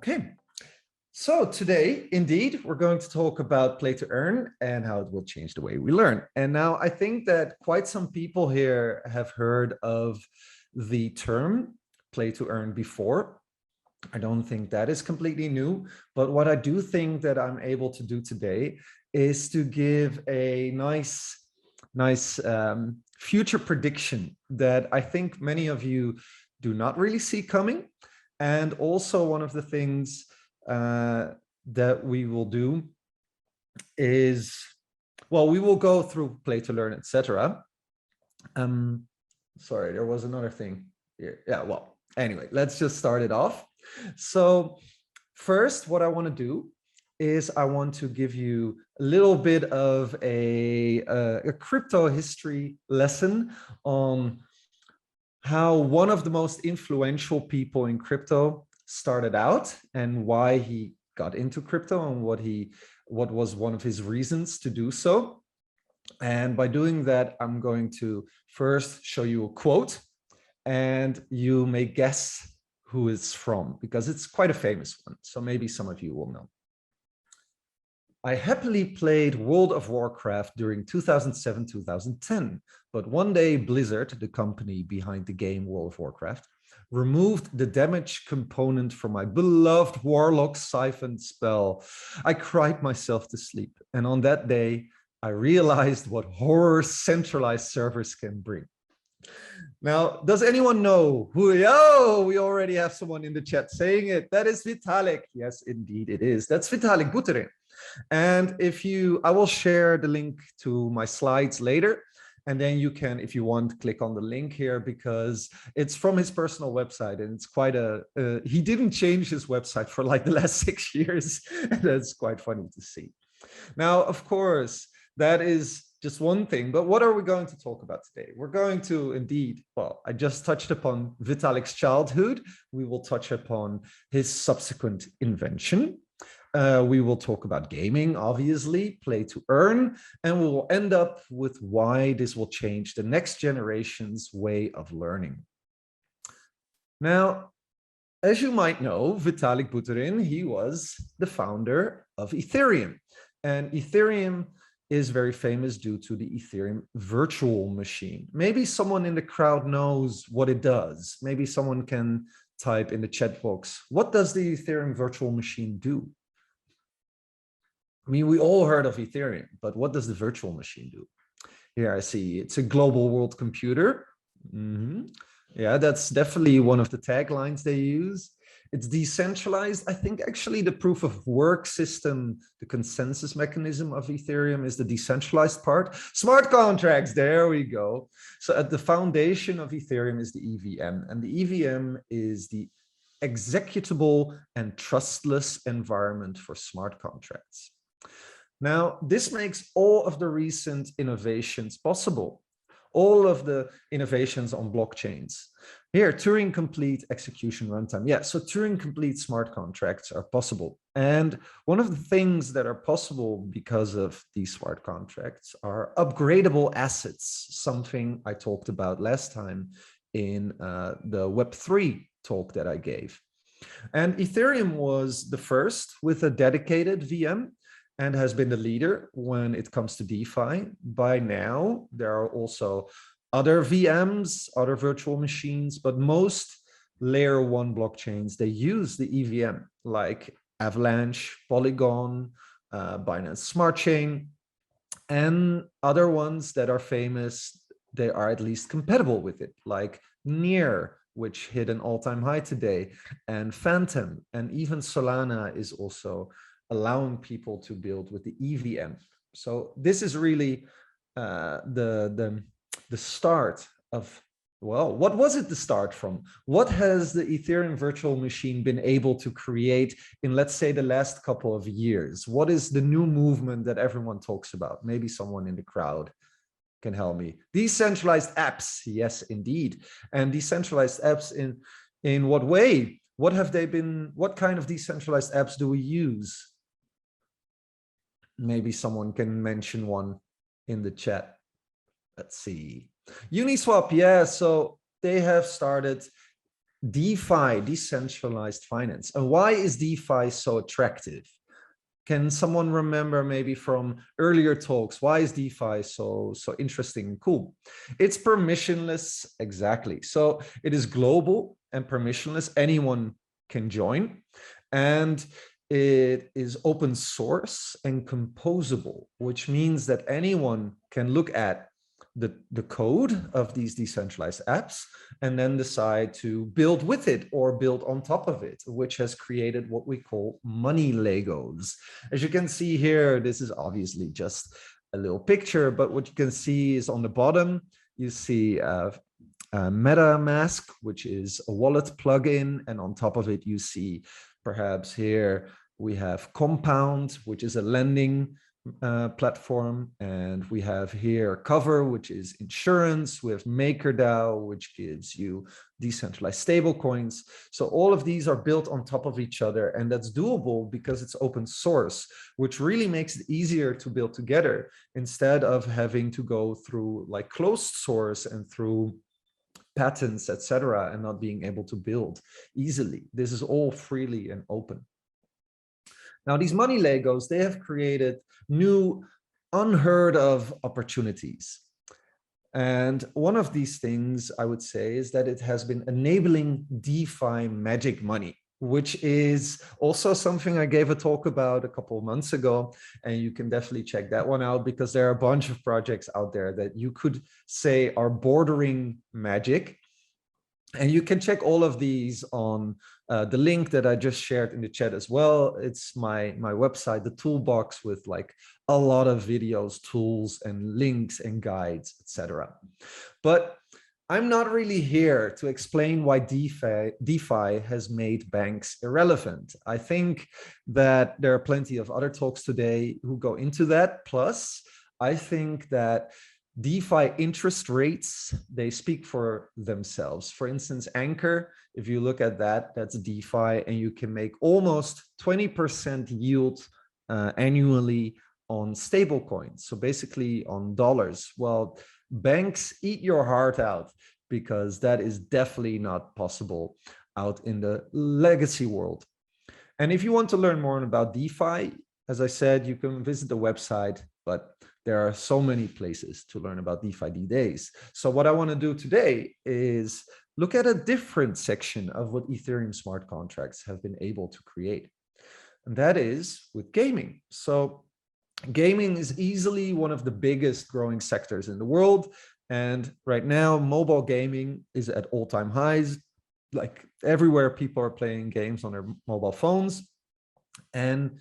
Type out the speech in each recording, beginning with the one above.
Okay, so today, indeed, we're going to talk about PlaytoEarn and how it will change the way we learn. And now I think that quite some people here have heard of the term PlaytoEarn before. I don't think that is completely new, but what I do think that I'm able to do today is to give a nice future prediction that I think many of you do not really see coming. And also one of the things that we will do is, well, we will go through PlaytoLearn, etc. Sorry, there was another thing here. Yeah, well, anyway, let's just start it off. So first, what I want to do is I want to give you a little bit of a crypto history lesson on how one of the most influential people in crypto started out and why he got into crypto and what was one of his reasons to do so. And by doing that, I'm going to first show you a quote and you may guess who it's from because it's quite a famous one. So maybe some of you will know. I happily played World of Warcraft during 2007-2010, but one day Blizzard, the company behind the game World of Warcraft, removed the damage component from my beloved Warlock Siphon spell. I cried myself to sleep, and on that day, I realized what horror centralized servers can bring. Now, does anyone know who? Oh, we already have someone in the chat saying it. That is Vitalik. Yes, indeed it is. That's Vitalik Buterin. And I will share the link to my slides later. And then you can, if you want, click on the link here because it's from his personal website. And it's quite he didn't change his website for like the last 6 years. And that's quite funny to see. Now, of course, that is just one thing, but what are we going to talk about today? We're going to indeed, well, I just touched upon Vitalik's childhood. We will touch upon his subsequent invention. We will talk about gaming, obviously, play to earn, and we will end up with why this will change the next generation's way of learning. Now, as you might know, Vitalik Buterin, he was the founder of Ethereum, and Ethereum is very famous due to the Ethereum virtual machine. Maybe someone in the crowd knows what it does. Maybe someone can type in the chat box, what does the Ethereum virtual machine do? I mean, we all heard of Ethereum, but what does the virtual machine do? Here I see it's a global world computer. Yeah, that's definitely one of the taglines they use. It's decentralized. I think actually the proof of work system, the consensus mechanism of Ethereum is the decentralized part. Smart contracts, there we go. So at the foundation of Ethereum is the EVM, and the EVM is the executable and trustless environment for smart contracts. Now, this makes all of the recent innovations possible. All of the innovations on blockchains. Here, Turing complete execution runtime. Yeah, so Turing complete smart contracts are possible. And one of the things that are possible because of these smart contracts are upgradable assets, something I talked about last time in the Web3 talk that I gave. And Ethereum was the first with a dedicated VM and has been the leader when it comes to DeFi. By now, there are also other VMs, other virtual machines, but most layer 1 blockchains, they use the EVM, like Avalanche, Polygon, Binance Smart Chain, and other ones that are famous, they are at least compatible with it, like Near, which hit an all-time high today, and Phantom, and even Solana is also allowing people to build with the EVM. So this is really the start of, well, what was it the start from? What has the Ethereum virtual machine been able to create in, let's say, the last couple of years? What is the new movement that everyone talks about? Maybe someone in the crowd can help me. Decentralized apps, yes, indeed. And decentralized apps in what way? What have they been, what kind of decentralized apps do we use? Maybe someone can mention one in the chat. Let's see. Uniswap, yeah, so they have started DeFi, decentralized finance. And why is DeFi so attractive? Can someone remember maybe from earlier talks, why is DeFi so interesting and cool? It's permissionless, exactly. So it is global and permissionless. Anyone can join. And it is open source and composable, which means that anyone can look at the code of these decentralized apps and then decide to build with it or build on top of it, which has created what we call money Legos. As you can see here, this is obviously just a little picture, but what you can see is on the bottom, you see MetaMask, which is a wallet plugin, and on top of it, you see perhaps here we have Compound, which is a lending platform, and we have here Cover, which is insurance. We have MakerDAO, which gives you decentralized stablecoins. So all of these are built on top of each other, and that's doable because it's open source, which really makes it easier to build together instead of having to go through like closed source and through patents, etc., and not being able to build easily. This is all freely and open. Now, these money Legos, they have created new, unheard of opportunities. And one of these things I would say is that it has been enabling DeFi magic money, which is also something I gave a talk about a couple of months ago. And you can definitely check that one out because there are a bunch of projects out there that you could say are bordering magic. And you can check all of these on the link that I just shared in the chat as well. It's my website, the toolbox, with like a lot of videos, tools, and links and guides, etc. But I'm not really here to explain why DeFi has made banks irrelevant. I think that there are plenty of other talks today who go into that. Plus, I think that DeFi interest rates, they speak for themselves. For instance, Anchor, if you look at that, that's DeFi, and you can make almost 20% yield annually on stable coins. So basically on dollars. Well, banks eat your heart out because that is definitely not possible out in the legacy world. And if you want to learn more about DeFi, as I said, you can visit the website, but there are so many places to learn about DeFi these days. So what I want to do today is look at a different section of what Ethereum smart contracts have been able to create. And that is with gaming. So gaming is easily one of the biggest growing sectors in the world. And right now, mobile gaming is at all-time highs. Like everywhere, people are playing games on their mobile phones. And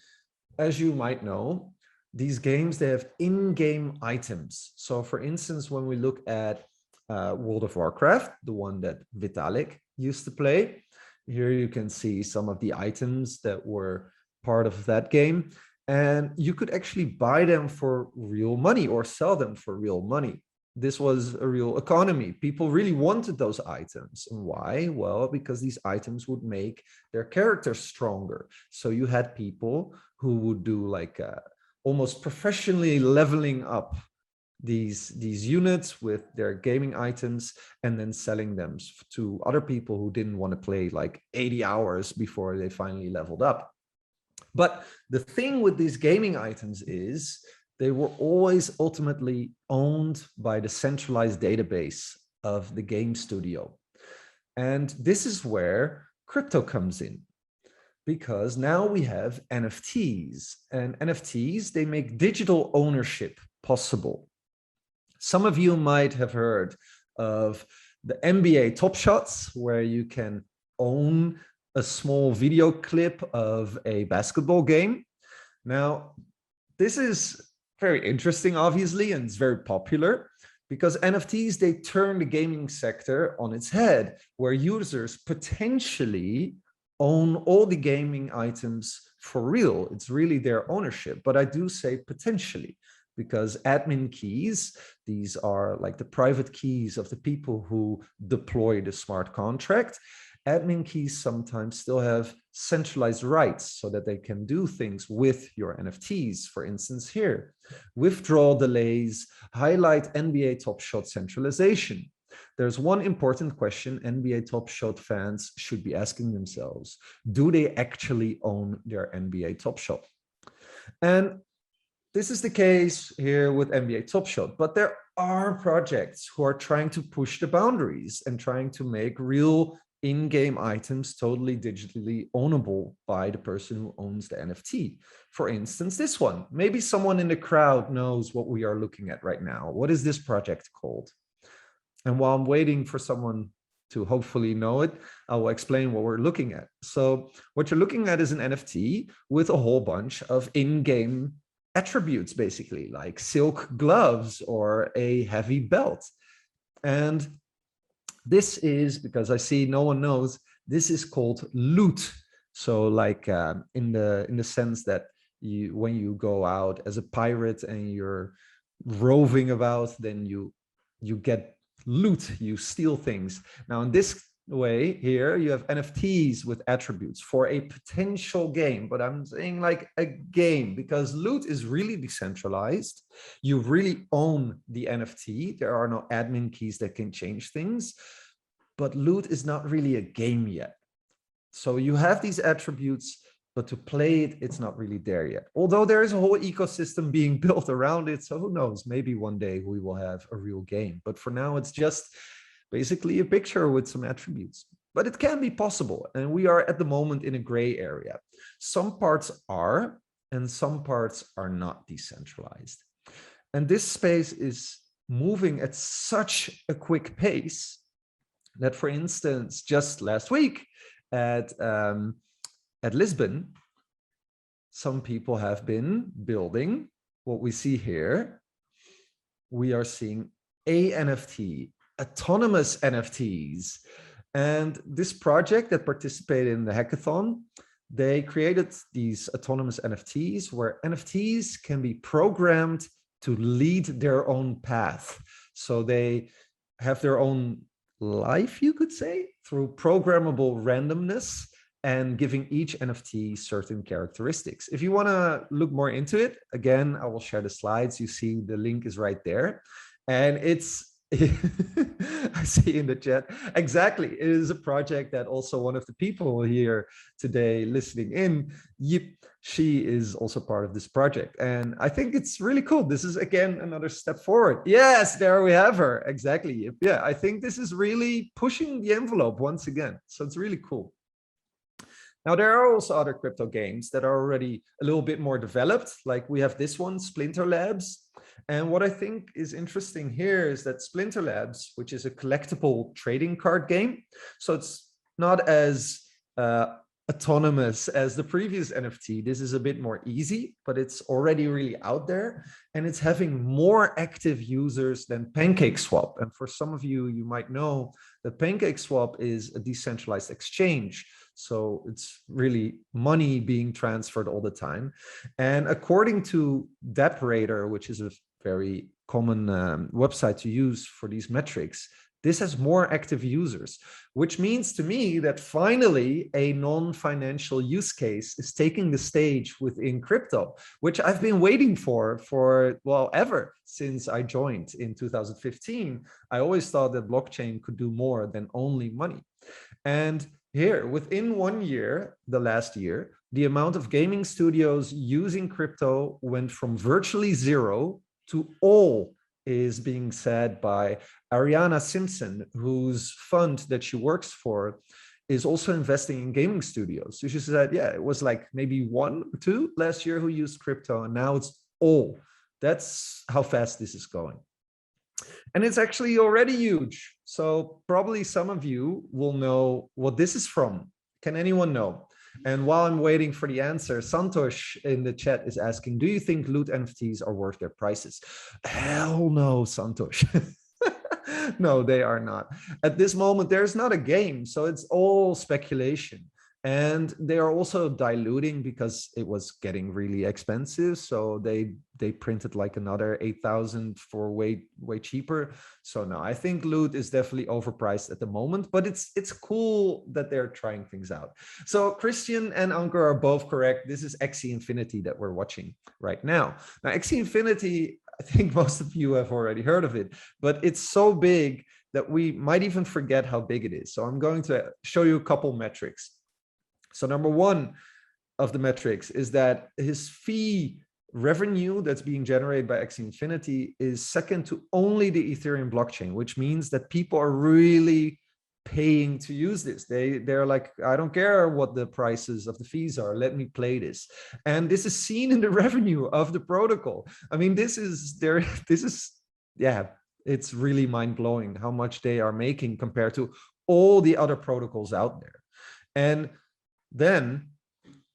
as you might know, these games, they have in-game items. So for instance, when we look at World of Warcraft, the one that Vitalik used to play, here you can see some of the items that were part of that game. And you could actually buy them for real money or sell them for real money. This was a real economy. People really wanted those items. And why? Well, because these items would make their characters stronger. So you had people who would do like almost professionally leveling up these units with their gaming items and then selling them to other people who didn't want to play like 80 hours before they finally leveled up. But the thing with these gaming items is they were always ultimately owned by the centralized database of the game studio. And this is where crypto comes in, because now we have NFTs, and NFTs, they make digital ownership possible. Some of you might have heard of the NBA Top Shots, where you can own a small video clip of a basketball game. Now, this is very interesting, obviously, and it's very popular because NFTs, they turn the gaming sector on its head, where users potentially own all the gaming items for real. It's really their ownership, but I do say potentially, because admin keys, these are like the private keys of the people who deploy the smart contract. Admin keys sometimes still have centralized rights so that they can do things with your NFTs. For instance, here, withdrawal delays highlight NBA Top Shot centralization. there's one important question NBA Top Shot fans should be asking themselves. Do they actually own their NBA Top Shot? And this is the case here with NBA Top Shot, but there are projects who are trying to push the boundaries and trying to make real in-game items totally digitally ownable by the person who owns the NFT. For instance, this one. Maybe someone in the crowd knows what we are looking at right now. What is this project called? And while I'm waiting for someone to hopefully know it, I will explain what we're looking at. So what you're looking at is an NFT with a whole bunch of in-game attributes, basically, like silk gloves or a heavy belt. And this is, because I see no one knows, this is called loot. So like in the sense that when you go out as a pirate and you're roving about, then you get loot, you steal things. Now in this way here, you have NFTs with attributes for a potential game, but I'm saying like a game because loot is really decentralized. You really own the NFT. There are no admin keys that can change things, but loot is not really a game yet. So you have these attributes, but to play it, it's not really there yet. Although there is a whole ecosystem being built around it. So who knows, maybe one day we will have a real game. But for now, it's just basically a picture with some attributes. But it can be possible. And we are at the moment in a gray area. Some parts are, and some parts are not decentralized. And this space is moving at such a quick pace that, for instance, just last week at Lisbon, some people have been building what we see here. We are seeing a NFT, autonomous NFTs. And this project that participated in the hackathon, they created these autonomous NFTs where NFTs can be programmed to lead their own path. So they have their own life, you could say, through programmable randomness and giving each NFT certain characteristics. If you want to look more into it, again, I will share the slides. You see the link is right there. And it's, I see in the chat, exactly. It is a project that also one of the people here today listening in, she is also part of this project. And I think it's really cool. This is, again, another step forward. Yes, there we have her. Exactly. Yeah, I think this is really pushing the envelope once again. So it's really cool. Now, there are also other crypto games that are already a little bit more developed. Like we have this one, Splinter Labs. And what I think is interesting here is that Splinter Labs, which is a collectible trading card game, so it's not as autonomous as the previous NFT. This is a bit more easy, but it's already really out there. And it's having more active users than PancakeSwap. And for some of you, you might know that PancakeSwap is a decentralized exchange. So it's really money being transferred all the time. And according to DePradar, which is a very common website to use for these metrics, this has more active users, which means to me that finally a non-financial use case is taking the stage within crypto, which I've been waiting for, well, ever since I joined in 2015. I always thought that blockchain could do more than only money. And here, within 1 year, the last year, the amount of gaming studios using crypto went from virtually zero to all, is being said by Ariana Simpson, whose fund that she works for is also investing in gaming studios. So she said, yeah, it was like maybe 1 or 2 last year who used crypto, and now it's all. That's how fast this is going. And it's actually already huge. So probably some of you will know what this is from. Can anyone know? And while I'm waiting for the answer, Santosh in the chat is asking, do you think loot NFTs are worth their prices? Hell no, Santosh. No, they are not. At this moment, there's not a game. So it's all speculation. And they are also diluting because it was getting really expensive. So they printed like another 8,000 for way cheaper. So no, I think loot is definitely overpriced at the moment, but it's cool that they're trying things out. So Christian and Ankur are both correct. This is Axie Infinity that we're watching right now. Now, Axie Infinity, I think most of you have already heard of it, but it's so big that we might even forget how big it is. So I'm going to show you a couple metrics. So number one of the metrics is that his fee revenue that's being generated by Axie Infinity is second to only the Ethereum blockchain, which means that people are really paying to use this. They're like, I don't care what the prices of the fees are, let me play this. And this is seen in the revenue of the protocol. I mean, yeah, it's really mind-blowing how much they are making compared to all the other protocols out there. And then,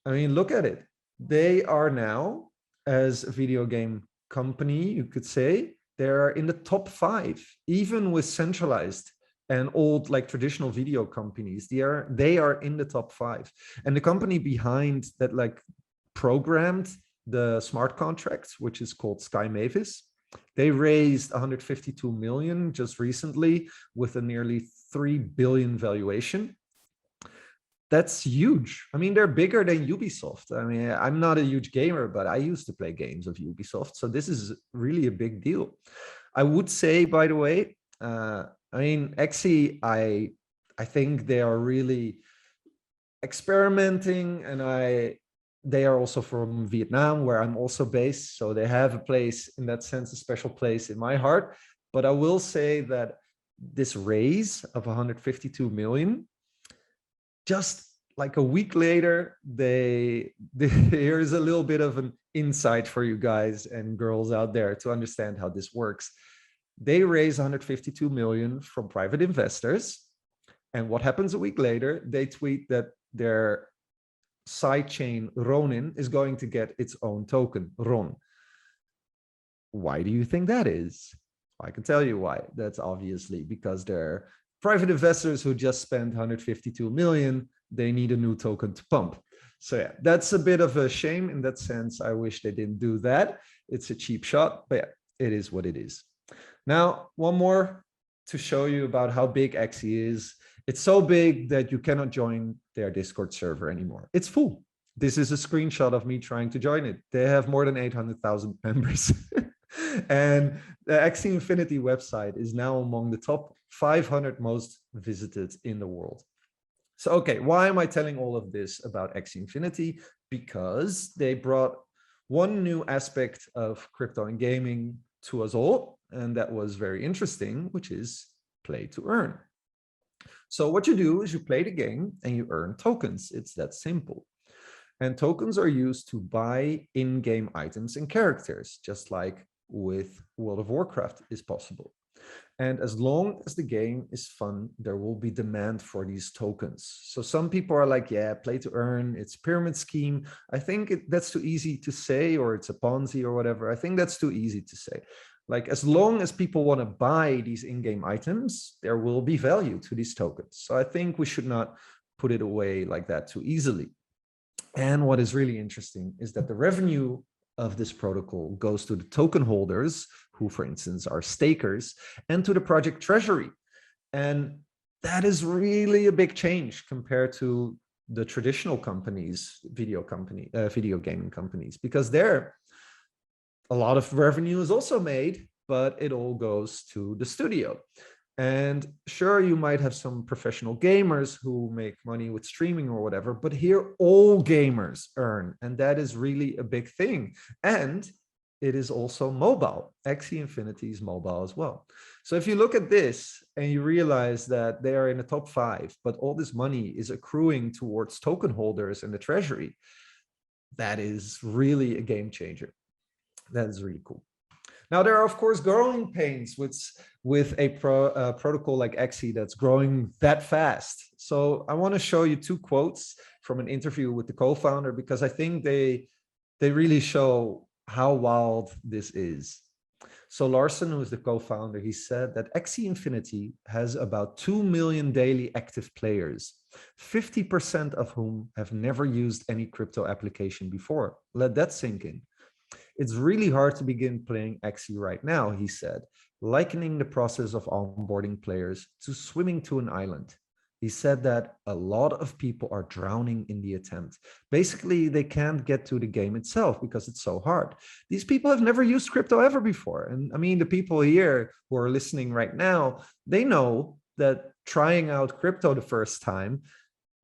I mean, look at it. They are now, as a video game company, you could say, they're in the top 5, even with centralized and old like traditional video companies. They are in the top 5. And the company behind that like programmed the smart contracts, which is called Sky Mavis, they raised 152 million just recently with a nearly 3 billion valuation. That's huge. I mean, they're bigger than Ubisoft. I mean, I'm not a huge gamer, but I used to play games of Ubisoft. So this is really a big deal. I would say, by the way, I mean, Axie, I think they are really experimenting, and they are also from Vietnam, where I'm also based. So they have a place, in that sense, a special place in my heart. But I will say that this raise of 152 million, just like a week later, here's a little bit of an insight for you guys and girls out there to understand how this works. They raise 152 million from private investors. And what happens a week later? They tweet that their sidechain Ronin is going to get its own token, RON. Why do you think that is? I can tell you why. That's obviously because they're private investors who just spent 152 million. They need a new token to pump. So yeah, that's a bit of a shame in that sense. I wish they didn't do that. It's a cheap shot, but yeah, it is what it is. Now, one more to show you about how big Axie is. It's so big that you cannot join their Discord server anymore. It's full. This is a screenshot of me trying to join it. They have more than 800,000 members. And the Axie Infinity website is now among the top 500 most visited in the world. So, okay, why am I telling all of this about Axie Infinity? Because they brought one new aspect of crypto and gaming to us all, and that was very interesting, which is play to earn. So what you do is you play the game and you earn tokens. It's that simple. And tokens are used to buy in-game items and characters, just like with World of Warcraft is possible. And as long as the game is fun, there will be demand for these tokens. So some people are like, yeah, play to earn, it's a pyramid scheme. I think that's too easy to say, or it's a Ponzi or whatever. I think that's too easy to say. Like, as long as people want to buy these in-game items, there will be value to these tokens. So I think we should not put it away like that too easily. And what is really interesting is that the revenue of this protocol goes to the token holders, who, for instance, are stakers, and to the project treasury. And that is really a big change compared to the traditional companies, video gaming companies, because there a lot of revenue is also made, but it all goes to the studio. And sure, you might have some professional gamers who make money with streaming or whatever, but here all gamers earn, and that is really a big thing. And it is also mobile. Axie Infinity is mobile as well. So if you look at this and you realize that they are in the top 5, but all this money is accruing towards token holders in the treasury, that is really a game changer. That is really cool. Now, there are, of course, growing pains with a protocol like Axie that's growing that fast. So I want to show you 2 quotes from an interview with the co-founder, because I think they really show how wild this is. So Larson, who is the co-founder, he said that Axie Infinity has about 2 million daily active players, 50% of whom have never used any crypto application before. Let that sink in. It's really hard to begin playing Axie right now, he said, likening the process of onboarding players to swimming to an island. He said that a lot of people are drowning in the attempt. Basically, they can't get to the game itself because it's so hard. These people have never used crypto ever before. And I mean, the people here who are listening right now, they know that trying out crypto the first time,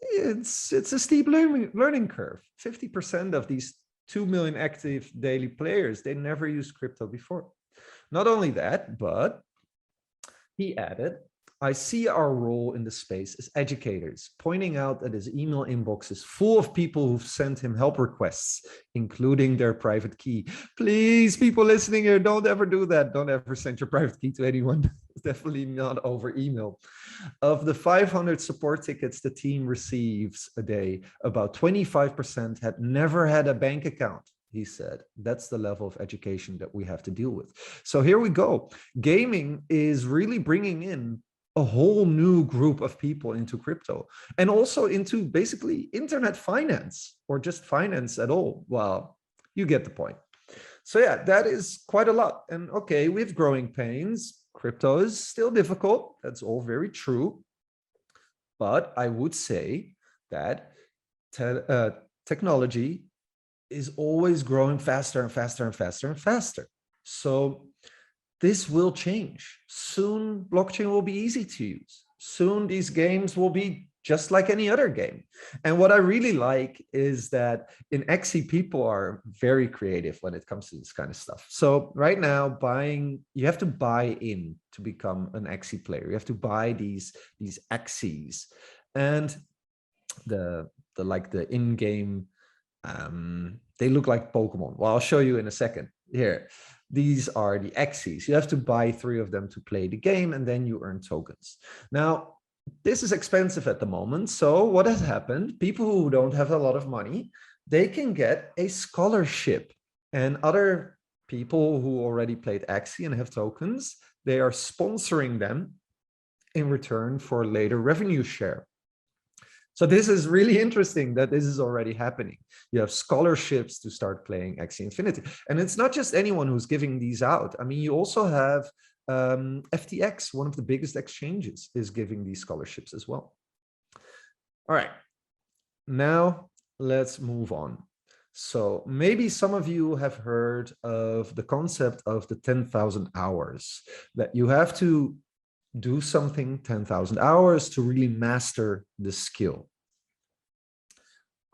it's a steep learning curve. 50% of these 2 million active daily players, they never used crypto before. Not only that, but he added, I see our role in the space as educators, pointing out that his email inbox is full of people who've sent him help requests, including their private key. Please, people listening here, don't ever do that. Don't ever send your private key to anyone. Definitely not over email. Of the 500 support tickets the team receives a day, about 25% had never had a bank account. He said, that's the level of education that we have to deal with. So here we go. Gaming is really bringing in a whole new group of people into crypto and also into basically internet finance or just finance at all. Well, you get the point. So yeah, that is quite a lot. And okay, we have growing pains. Crypto is still difficult. That's all very true. But I would say that technology is always growing faster and faster and faster and faster. So this will change. Soon, blockchain will be easy to use. Soon, these games will be just like any other game. And what I really like is that in Xe, people are very creative when it comes to this kind of stuff. So right now, you have to buy in to become an Xe player. You have to buy these Xes. And the in-game, they look like Pokemon. Well, I'll show you in a second. Here, these are the Xes. You have to buy 3 of them to play the game, and then you earn tokens. Now, this is expensive at the moment. So what has happened? People who don't have a lot of money, they can get a scholarship. And other people who already played Xe and have tokens, they are sponsoring them in return for later revenue share. So this is really interesting that this is already happening. You have scholarships to start playing Axie Infinity. And it's not just anyone who's giving these out. I mean, you also have FTX, one of the biggest exchanges, is giving these scholarships as well. All right, now let's move on. So maybe some of you have heard of the concept of the 10,000 hours, that you have to do something 10,000 hours to really master the skill.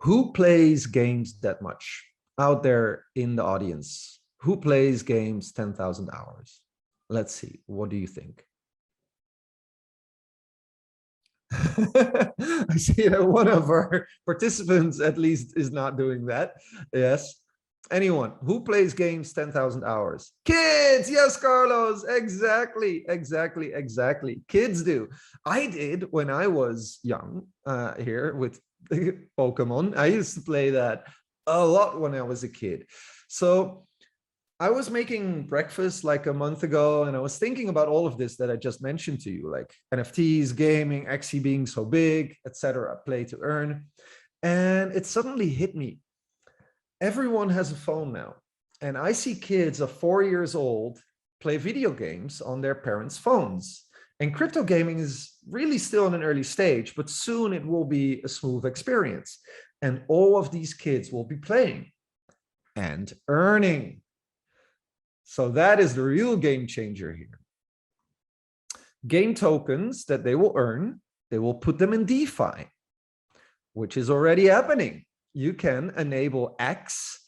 Who plays games that much out there in the audience? Who plays games 10,000 hours? Let's see. What do you think? I see that one of our participants at least is not doing that. Yes. Anyone who plays games 10,000 hours? Kids. Yes, Carlos. Exactly. Kids do. I did when I was young here with Pokemon. I used to play that a lot when I was a kid. So I was making breakfast like a month ago, and I was thinking about all of this that I just mentioned to you, like NFTs, gaming, Xe being so big, etc., PlaytoEarn. And it suddenly hit me. Everyone has a phone now. And I see kids of 4 years old play video games on their parents' phones. And crypto gaming is really still in an early stage, but soon it will be a smooth experience. And all of these kids will be playing and earning. So that is the real game changer here. Game tokens that they will earn, they will put them in DeFi, which is already happening. You can enable X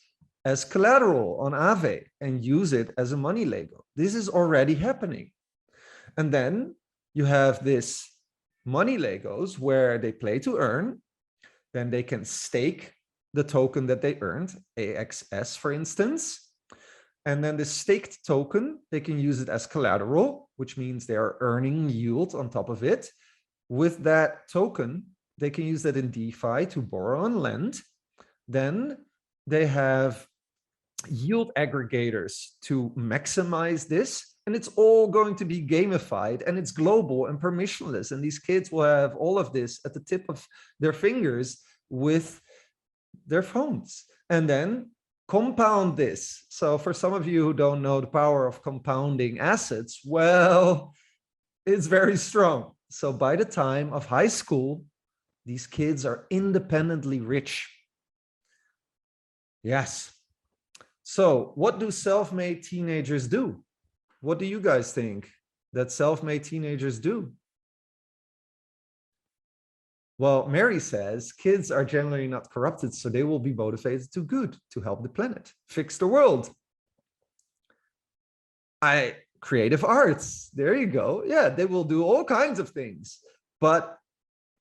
as collateral on Aave and use it as a money Lego. This is already happening. And then you have this money Legos where they play to earn. Then they can stake the token that they earned, AXS, for instance. And then the staked token, they can use it as collateral, which means they are earning yield on top of it. With that token, they can use that in DeFi to borrow and lend. Then they have yield aggregators to maximize this. And it's all going to be gamified, and it's global and permissionless. And these kids will have all of this at the tip of their fingers with their phones. And then compound this. So for some of you who don't know the power of compounding assets, well, it's very strong. So by the time of high school, these kids are independently rich. Yes. So what do self-made teenagers do? What do you guys think that self-made teenagers do? Well, Mary says kids are generally not corrupted, so they will be motivated to good, to help the planet, fix the world. Creative arts, there you go. Yeah, they will do all kinds of things. But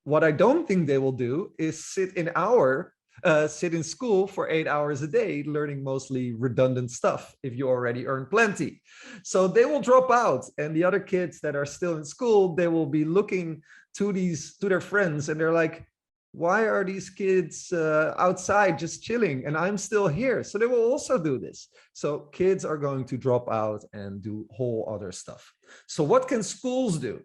what I don't think they will do is sit in school for 8 hours a day, learning mostly redundant stuff if you already earn plenty. So they will drop out, and the other kids that are still in school, they will be looking to their friends, and they're like, why are these kids outside just chilling and I'm still here? So they will also do this. So kids are going to drop out and do whole other stuff. So what can schools do?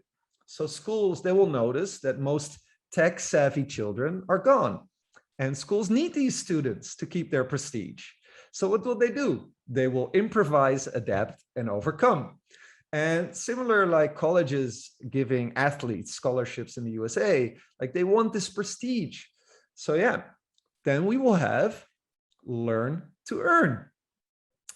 So schools, they will notice that most tech savvy children are gone, and schools need these students to keep their prestige. So what will they do? They will improvise, adapt, and overcome. And similar, like colleges giving athletes scholarships in the USA, like they want this prestige. So yeah, then we will have learn to earn,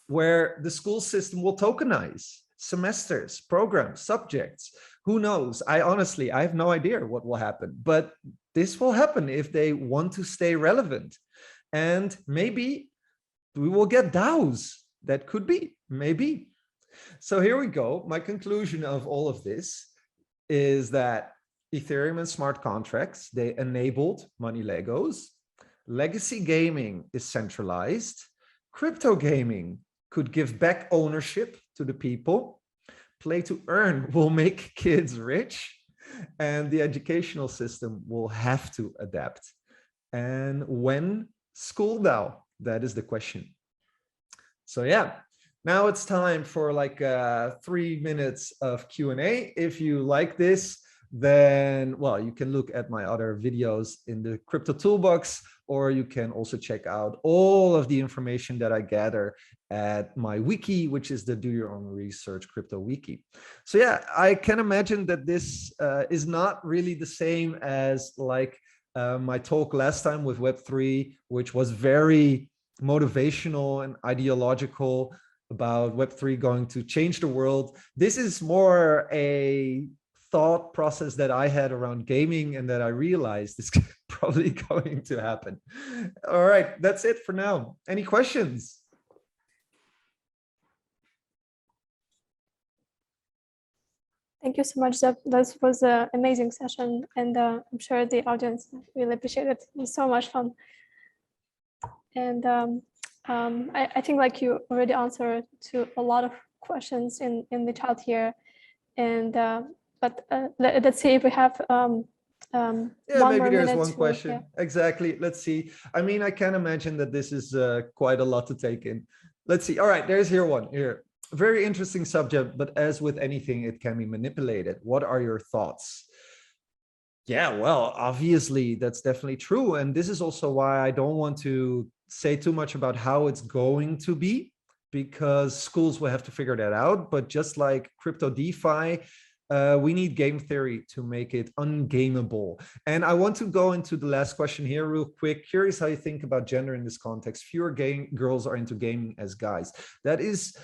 where the school system will tokenize semesters, programs, subjects. Who knows? I have no idea what will happen, but this will happen if they want to stay relevant. And maybe we will get DAOs. That could be, maybe. So here we go. My conclusion of all of this is that Ethereum and smart contracts, they enabled money Legos. Legacy gaming is centralized. Crypto gaming could give back ownership to the people. Play to earn will make kids rich. And the educational system will have to adapt. And when school DAO? That is the question. So yeah. Now it's time for like 3 minutes of Q&A. If you like this, then, well, you can look at my other videos in the Crypto Toolbox, or you can also check out all of the information that I gather at my wiki, which is the Do Your Own Research Crypto Wiki. So yeah, I can imagine that this is not really the same as like my talk last time with Web3, which was very motivational and ideological about Web3 going to change the world. This is more a thought process that I had around gaming and that I realized is probably going to happen. All right, that's it for now. Any questions? Thank you so much, Zeb. This was an amazing session, and I'm sure the audience really appreciate it. It was so much fun. And I think like you already answered to a lot of questions in the chat here. And but let's see if we have yeah, maybe there's one question. Yeah. Exactly. Let's see. I mean, I can imagine that this is quite a lot to take in. Let's see. All right, there's one here. Very interesting subject, but as with anything, it can be manipulated. What are your thoughts? Yeah, well, obviously, that's definitely true. And this is also why I don't want to say too much about how it's going to be, because schools will have to figure that out. But just like crypto DeFi, we need game theory to make it ungameable. And I want to go into the last question here real quick. Curious how you think about gender in this context. Fewer girls are into gaming as guys. That is,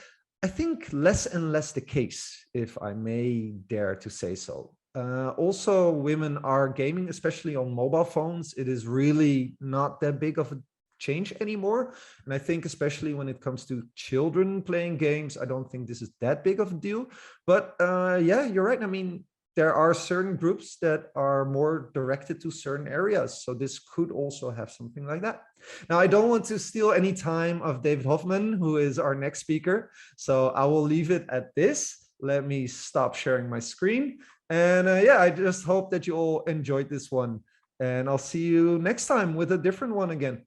I think, less and less the case, if I may dare to say so. Also, women are gaming, especially on mobile phones. It is really not that big of a change anymore. And I think especially when it comes to children playing games, I don't think this is that big of a deal. But yeah, you're right. I mean, there are certain groups that are more directed to certain areas. So this could also have something like that. Now, I don't want to steal any time of David Hoffman, who is our next speaker. So I will leave it at this. Let me stop sharing my screen. And yeah, I just hope that you all enjoyed this one. And I'll see you next time with a different one again.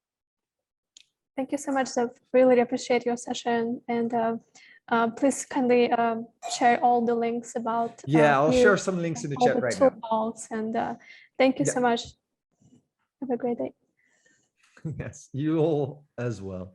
Thank you so much, Zeb. Really appreciate your session. And please kindly share all the links about yeah, I'll share some links in the chat right now. And thank you so much. Have a great day. Yes, you all as well.